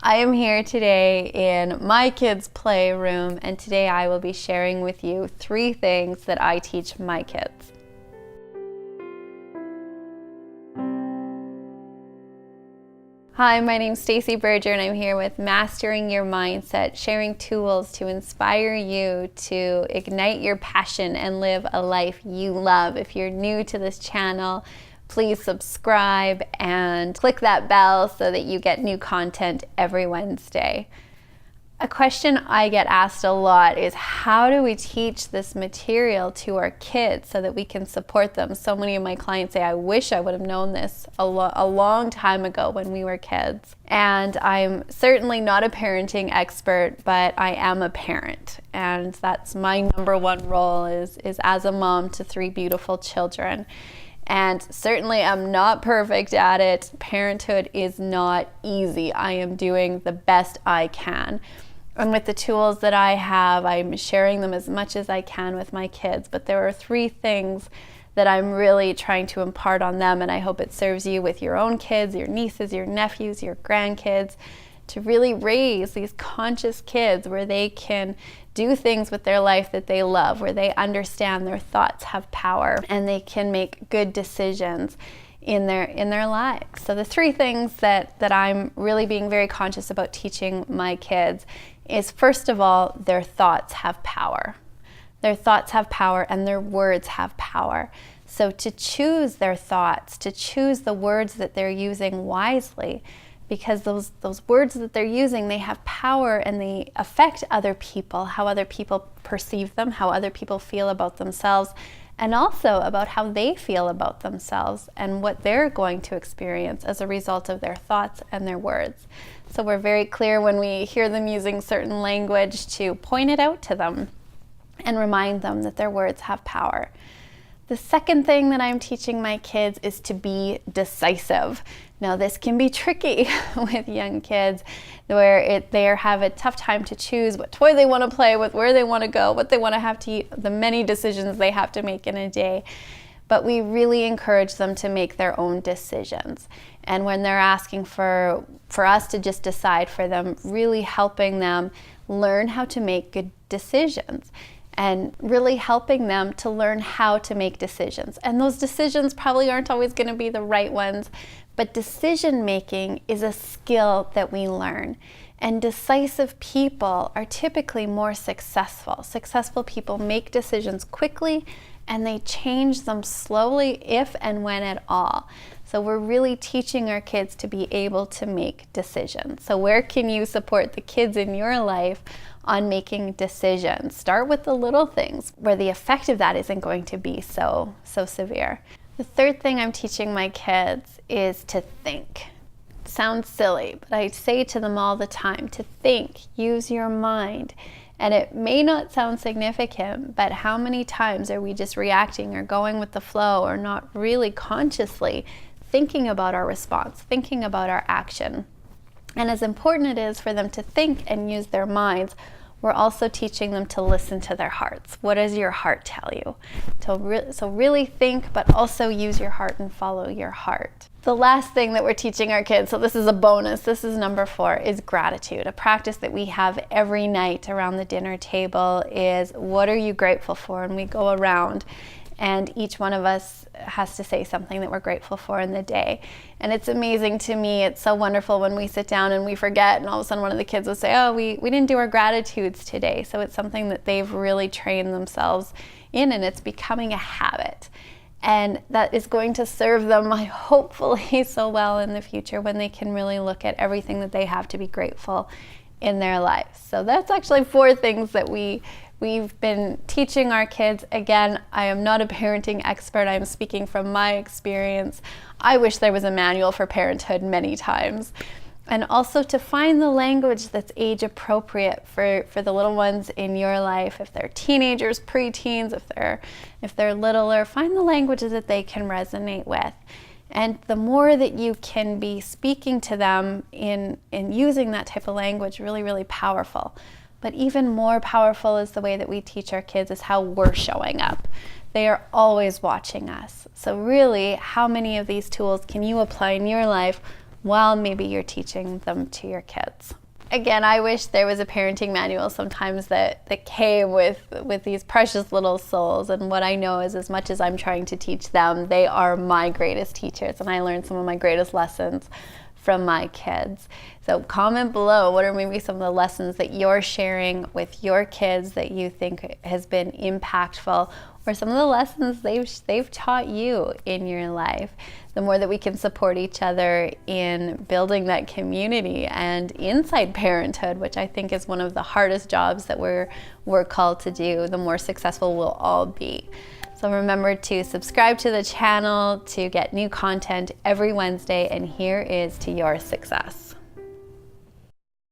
I am here today in my kids' playroom, and today I will be sharing with you 3 things that I teach my kids. Hi, my name's Stacey Berger, and I'm here with Mastering Your Mindset, sharing tools to inspire you to ignite your passion and live a life you love. If you're new to this channel, please subscribe and click that bell so that you get new content every Wednesday. A question I get asked a lot is, how do we teach this material to our kids so that we can support them? So many of my clients say, I wish I would have known this a long time ago when we were kids. And I'm certainly not a parenting expert, but I am a parent. And that's my number one role is as a mom to 3 beautiful children. And certainly I'm not perfect at it. Parenthood is not easy. I am doing the best I can. And with the tools that I have, I'm sharing them as much as I can with my kids. But there are 3 things that I'm really trying to impart on them, and I hope it serves you with your own kids, your nieces, your nephews, your grandkids, to really raise these conscious kids where they can do things with their life that they love, where they understand their thoughts have power and they can make good decisions in their lives. So the 3 things that I'm really being very conscious about teaching my kids is, first of all, their thoughts have power. Their thoughts have power and their words have power. So to choose their thoughts, to choose the words that they're using wisely, because those words that they're using, they have power and they affect other people, how other people perceive them, how other people feel about themselves, and also about how they feel about themselves and what they're going to experience as a result of their thoughts and their words. So we're very clear when we hear them using certain language to point it out to them and remind them that their words have power. The second thing that I'm teaching my kids is to be decisive. Now, this can be tricky with young kids where they have a tough time to choose what toy they want to play with, where they want to go, what they want to have to eat, the many decisions they have to make in a day. But we really encourage them to make their own decisions. And when they're asking for us to just decide for them, really helping them learn how to make good decisions. And really helping them to learn how to make decisions. And those decisions probably aren't always going to be the right ones, but decision making is a skill that we learn. And decisive people are typically more successful. Successful people make decisions quickly and they change them slowly, if and when at all. So we're really teaching our kids to be able to make decisions. So where can you support the kids in your life on making decisions? Start with the little things where the effect of that isn't going to be so severe. The third thing I'm teaching my kids is to think. It sounds silly, but I say to them all the time to think, use your mind. And it may not sound significant, but how many times are we just reacting or going with the flow or not really consciously thinking about our response, thinking about our action? And as important it is for them to think and use their minds, we're also teaching them to listen to their hearts. What does your heart tell you? So really think, but also use your heart and follow your heart. The last thing that we're teaching our kids, so this is a bonus, this is number 4, is gratitude. A practice that we have every night around the dinner table is, what are you grateful for? And we go around and each one of us has to say something that we're grateful for in the day. And it's amazing to me, it's so wonderful when we sit down and we forget, and all of a sudden one of the kids will say, oh, we didn't do our gratitudes today. So it's something that they've really trained themselves in, and it's becoming a habit. And that is going to serve them, hopefully, so well in the future when they can really look at everything that they have to be grateful in their life. So that's actually 4 things that we've been teaching our kids. Again, I am not a parenting expert. I'm speaking from my experience. I wish there was a manual for parenthood many times. And also to find the language that's age appropriate for the little ones in your life. If they're teenagers, preteens, if they're littler, find the languages that they can resonate with. And the more that you can be speaking to them in using that type of language, really, really powerful. But even more powerful is the way that we teach our kids is how we're showing up. They are always watching us. So really, how many of these tools can you apply in your life while maybe you're teaching them to your kids. Again, I wish there was a parenting manual sometimes that came with these precious little souls. And what I know is, as much as I'm trying to teach them, they are my greatest teachers. And I learned some of my greatest lessons from my kids. So comment below, what are maybe some of the lessons that you're sharing with your kids that you think has been impactful, or some of the lessons they've taught you in your life. The more that we can support each other in building that community and inside parenthood, which I think is one of the hardest jobs that we're called to do, the more successful we'll all be. So remember to subscribe to the channel to get new content every Wednesday, and here is to your success.